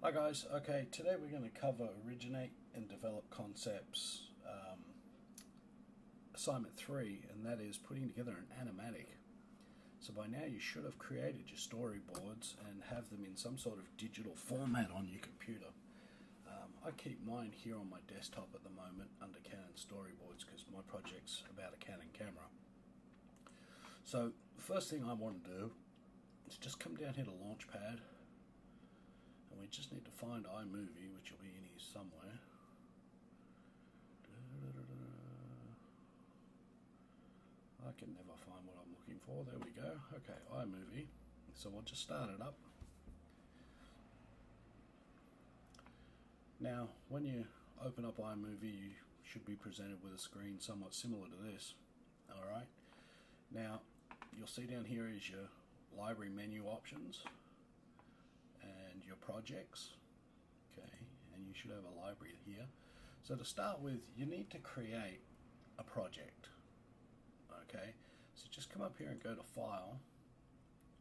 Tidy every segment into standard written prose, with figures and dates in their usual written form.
Hi guys, okay, today we're going to cover Originate and Develop Concepts Assignment 3, and that is putting together an animatic. So by now you should have created your storyboards and have them in some sort of digital format on your computer. I keep mine here on my desktop at the moment under Canon Storyboards because my project's about a Canon camera. So the first thing I want to do is just come down here to Launchpad. And we just need to find iMovie, which will be in here somewhere. I can never find what I'm looking for. There we go. Okay, iMovie. So we'll just start it up. Now, when you open up iMovie, you should be presented with a screen somewhat similar to this. Alright. Now, you'll see down here is your library menu options and your projects, okay, and you should have a library here. So to start with, you need to create a project, okay. So just come up here and go to File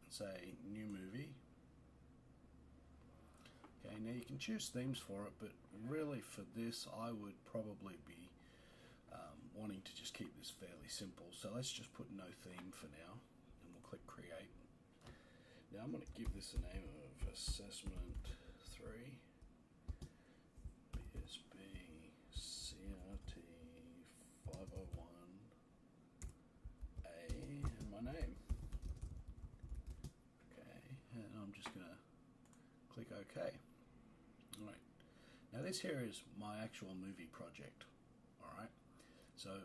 and say New Movie. Okay, now you can choose themes for it, but really for this I would probably be wanting to just keep this fairly simple. So let's just put no theme for now, and we'll click Create. Now I'm going to give this a name of Assessment 3 BSBCRT5021A and my name. Okay, and I'm just going to click OK. Alright, now this here is my actual movie project. Alright, so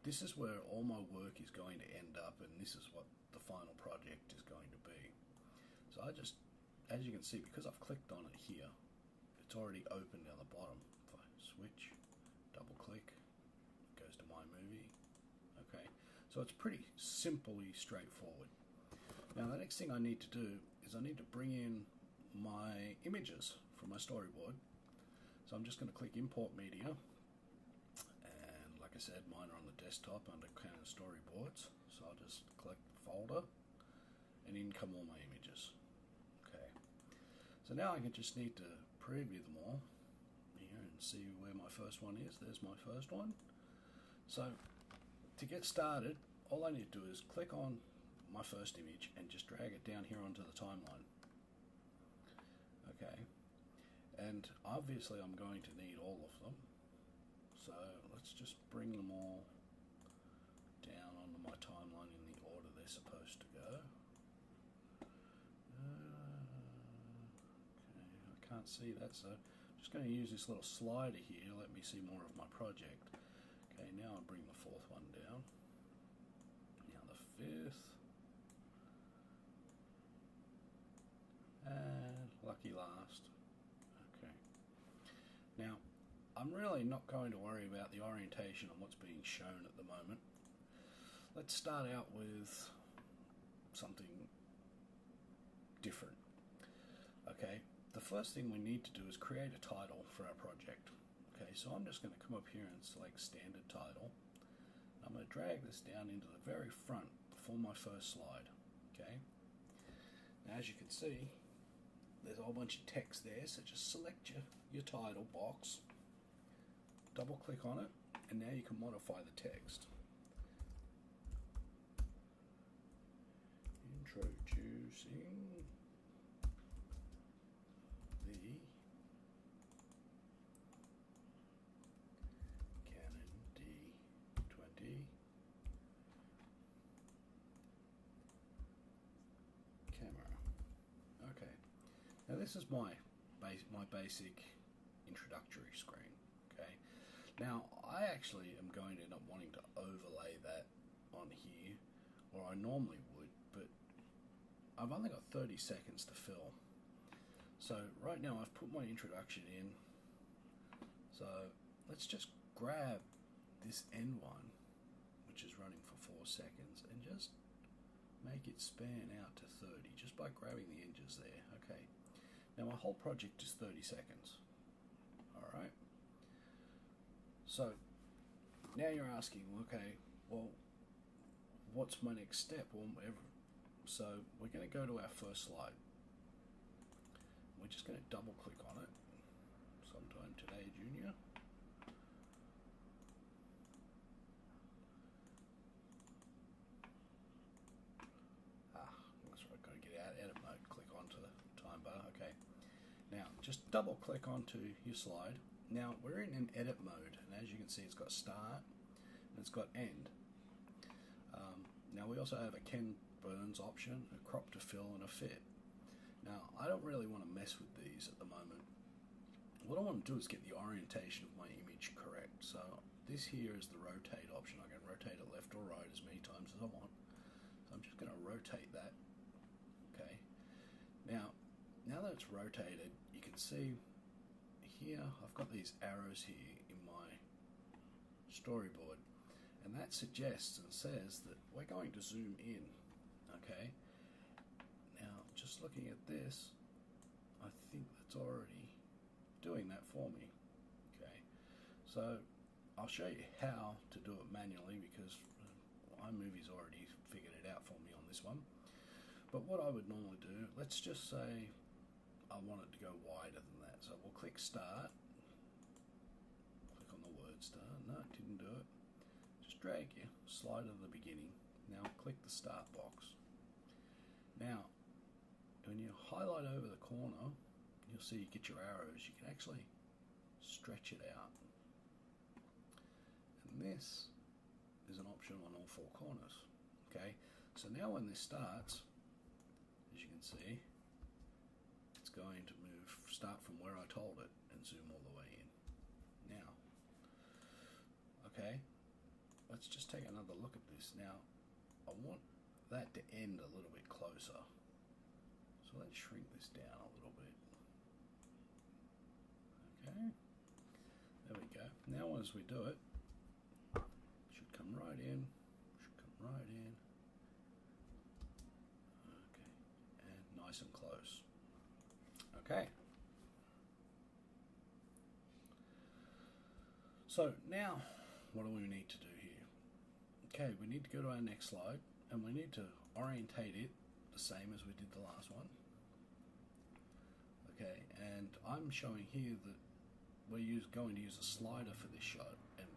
this is where all my work is going to end up, and this is what the final project is going to be. So I just, as you can see, because I've clicked on it here, it's already open down the bottom. If I switch, double click, it goes to my movie. Okay, so it's pretty simply straightforward. Now the next thing I need to do is I need to bring in my images from my storyboard. So I'm just going to click Import Media. Like I said, mine are on the desktop under Canon Storyboards, so I'll just click Folder, and in come all my images. Okay, so now I can just need to preview them all here and see where my first one is. There's my first one. So to get started, all I need to do is click on my first image and just drag it down here onto the timeline. Okay, and obviously I'm going to need all of them. So let's just bring them all down onto my timeline in the order they're supposed to go. Okay, I can't see that, so I'm just going to use this little slider here to let me see more of my project. Okay, now I'll bring the fourth one down. Now the fifth. And lucky last. Okay. Now, I'm really not going to worry about the orientation on what's being shown at the moment. Let's start out with something different. Okay, the first thing we need to do is create a title for our project. Okay, so I'm just going to come up here and select Standard Title. I'm going to drag this down into the very front for my first slide. Okay, now as you can see, there's a whole bunch of text there, so just select your title box. Double click on it, and now you can modify the text. Introducing the Canon D20 camera. Okay, now this is my basic introductory screen. Okay, now I actually am going to end up wanting to overlay that on here, or I normally would, but I've only got 30 seconds to fill. So right now I've put my introduction in, so let's just grab this end one, which is running for 4 seconds, and just make it span out to 30 just by grabbing the edges there. Okay, now my whole project is 30 seconds. Alright, so now you're asking, okay, well, what's my next step? So we're going to go to our first slide. we're just going to double click on it sometime today, Junior. That's right, got to get out edit mode, click onto the time bar. Okay, now just double click onto your slide. Now we're in an edit mode, and as you can see, it's got start and it's got end. Now we also have a Ken Burns option, a crop to fill, and a fit. Now I don't really want to mess with these at the moment. What I want to do is get the orientation of my image correct. So this here is the rotate option. I can rotate it left or right as many times as I want. So I'm just going to rotate that. Okay. Now that it's rotated, you can see here I've got these arrows here in my storyboard, and that suggests and says that we're going to zoom in. Okay. Now just looking at this, I think that's already doing that for me. Okay, so I'll show you how to do it manually because iMovie's already figured it out for me on this one. But what I would normally do, let's just say I want it to go wider than that. So we'll click start, click on the word start. No, it didn't do it. Just drag your slider to the beginning. Now click the start box. Now when you highlight over the corner, you'll see you get your arrows. You can actually stretch it out. And this is an option on all four corners. Okay, so now when this starts, as you can see, it's going to start from where I told it and zoom all the way in. Now, okay, let's just take another look at this. Now, I want that to end a little bit closer. So let's shrink this down a little bit. Okay, there we go. Now as we do it, should come right in, should come right in. Okay, and nice and close. Okay. So now, what do we need to do here? Okay, we need to go to our next slide, and we need to orientate it the same as we did the last one. Okay, and I'm showing here that we're going to use a slider for this shot, and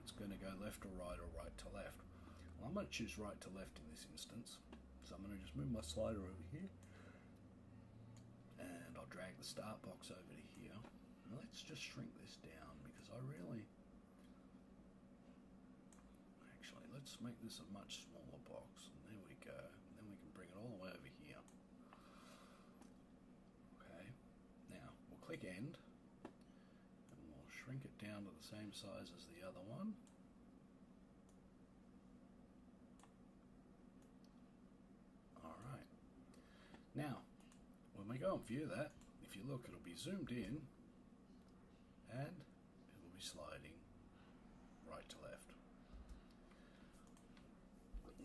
it's going to go left to right or right to left. Well, I'm going to choose right to left in this instance, so I'm going to just move my slider over here, and I'll drag the start box over to here. Now let's just shrink this down because let's make this a much smaller box, and there we go. And then we can bring it all the way over here. Okay, now we'll click end, and we'll shrink it down to the same size as the other one. Alright, now when we go and view that, if you look, it'll be zoomed in and it will be sliding right to left.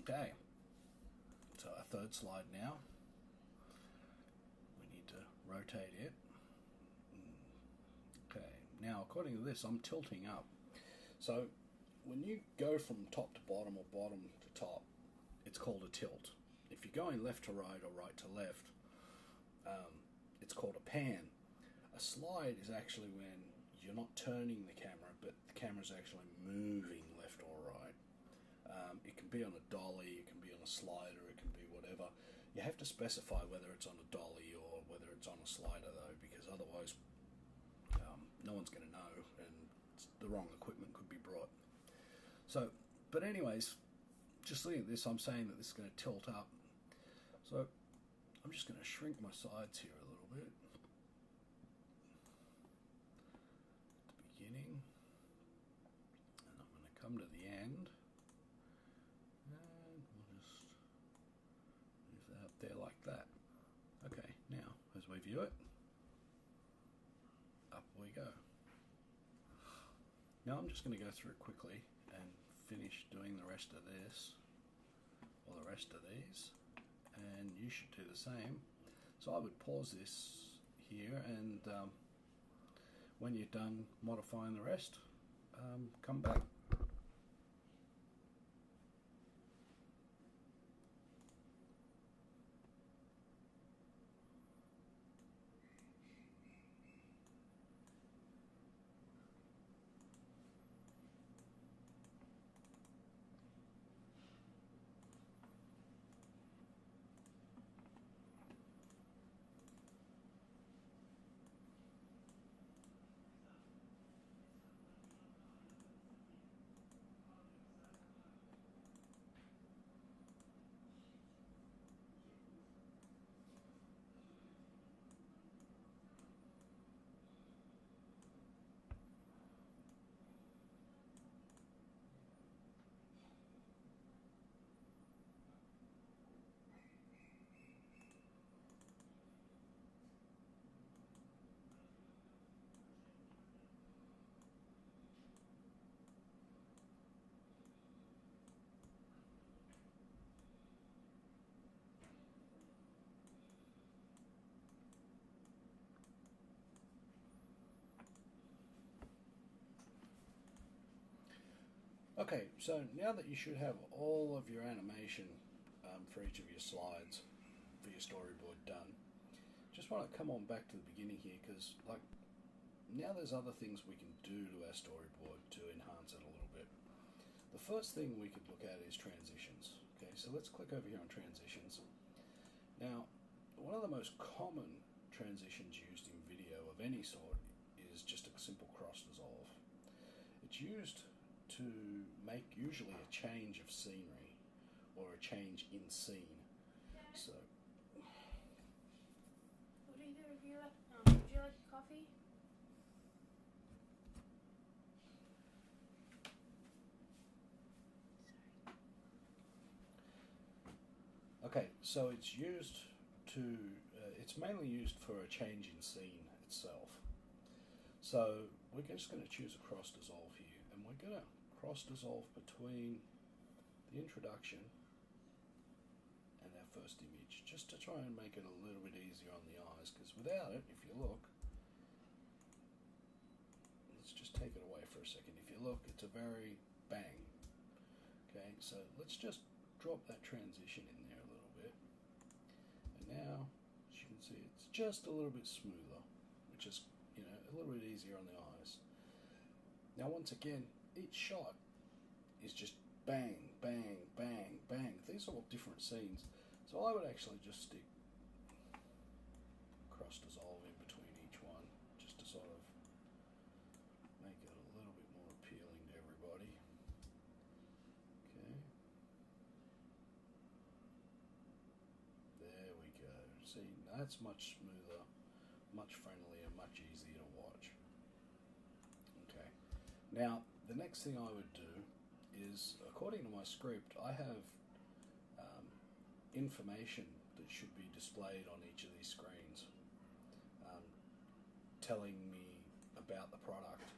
Okay, so our third slide now, we need to rotate it. Okay, now according to this, I'm tilting up. So when you go from top to bottom or bottom to top, it's called a tilt. If you're going left to right or right to left, it's called a pan. A slide is actually when you're not turning the camera, but the camera's actually moving left or right. It can be on a dolly, it can be on a slider, it can be whatever. You have to specify whether it's on a dolly or whether it's on a slider though, because otherwise no one's going to know and the wrong equipment could be brought. So, but anyways, just looking at this, I'm saying that this is going to tilt up. So I'm just going to shrink my sides here a little bit. At the beginning. And I'm going to come to the end. And we'll just move that up there like that. Okay, now as we view it, up we go. Now I'm just going to go through it quickly and finish doing the rest of this, or the rest of these, and you should do the same. So I would pause this here, and when you're done modifying the rest, come back. Okay, so now that you should have all of your animation for each of your slides for your storyboard done, just want to come on back to the beginning here, because like now there's other things we can do to our storyboard to enhance it a little bit. The first thing we could look at is transitions. Okay, so let's click over here on transitions. Now, one of the most common transitions used in video of any sort is just a simple cross dissolve. It's used to make usually a change of scenery or a change in scene. So, what do you do if you like? Would you like coffee? okay, so it's used to, it's mainly used for a change in scene itself. So we're just going to choose a cross dissolve here, and we're going to cross dissolve between the introduction and our first image, just to try and make it a little bit easier on the eyes, because without it, if you look, let's just take it away for a second. If you look, it's a very bang. Okay, so let's just drop that transition in there a little bit, and now, as you can see, it's just a little bit smoother, which is, you know, a little bit easier on the eyes. Now, once again, each shot is just bang, bang, bang, bang. These are all different scenes, so I would actually just stick cross dissolve in between each one, just to sort of make it a little bit more appealing to everybody. Okay. There we go. See, that's much smoother, much friendlier, much easier to watch. Okay. Now, the next thing I would do is, according to my script, I have information that should be displayed on each of these screens, telling me about the product.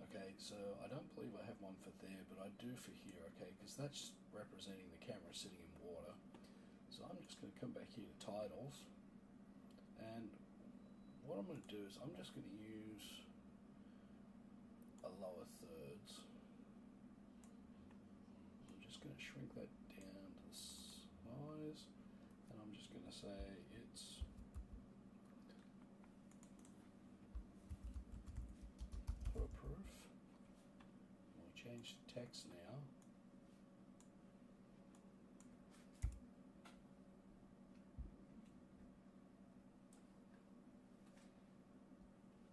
Okay, so I don't believe I have one for there, but I do for here, okay, because that's representing the camera sitting in water. So I'm just going to come back here to titles, and what I'm going to do is I'm just going to use a lower thirds. I'm just going to shrink that down to the size, and I'm just going to say it's waterproof. We'll change the text now.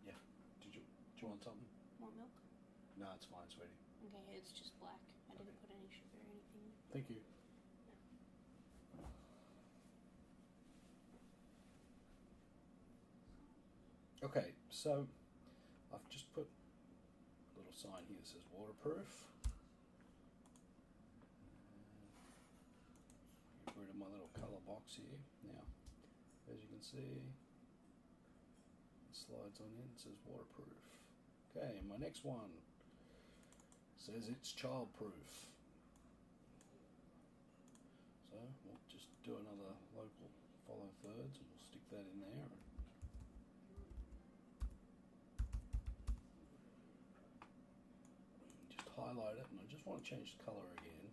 Yeah. Do you want something? Want milk? No, it's fine, sweetie. Okay, it's just black. I didn't put any sugar or anything. Thank you. Okay, so I've just put a little sign here that says waterproof. Get rid of my little color box here. Now, as you can see, it slides on in, it says waterproof. Okay, my next one says it's childproof. So we'll just do another local follow thirds, and we'll stick that in there. Just highlight it, and I just want to change the color again.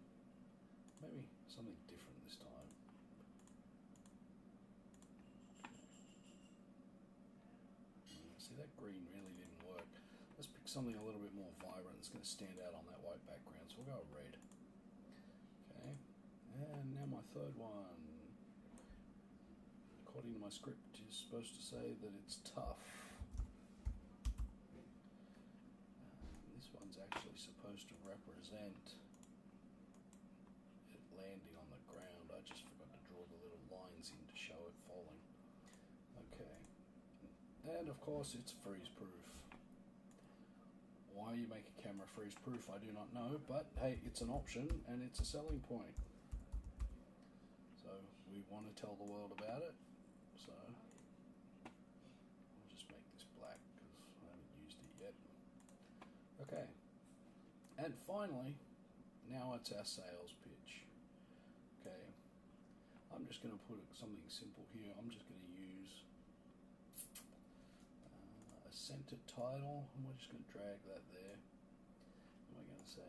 Maybe something different this time. See, that green really didn't work. Let's pick something a little bit more vibrant that's going to stand out on that white background. So we'll go red. Okay, and now my third one, according to my script, is supposed to say that it's tough. This one's actually supposed to represent it landing on the ground. I just forgot to draw the little lines in to show it falling. Okay, and of course it's freeze proof. Why you make a camera freeze proof, I do not know, but hey, it's an option and it's a selling point. So we want to tell the world about it. So I'll just make this black because I haven't used it yet. Okay, and finally, now it's our sales pitch. Okay, I'm just going to put something simple here. I'm just going to use a centered title, and we're just going to drag that there. And we're going to say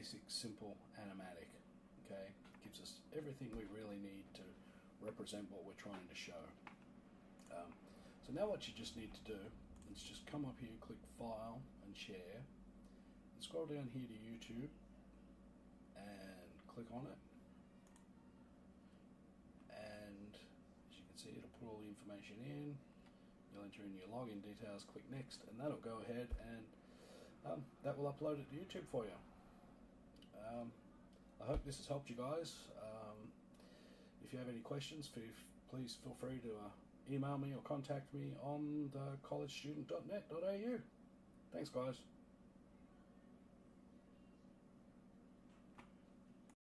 basic, simple Animatic. Okay, gives us everything we really need to represent what we're trying to show. So now what you just need to do is just come up here, click File and Share, and scroll down here to YouTube and click on it. And as you can see, it'll put all the information in. You'll enter in your login details, click Next, and that'll go ahead and that will upload it to YouTube for you. I hope this has helped you guys. If you have any questions, please feel free to email me or contact me on the collegestudent.net.au. Thanks, guys.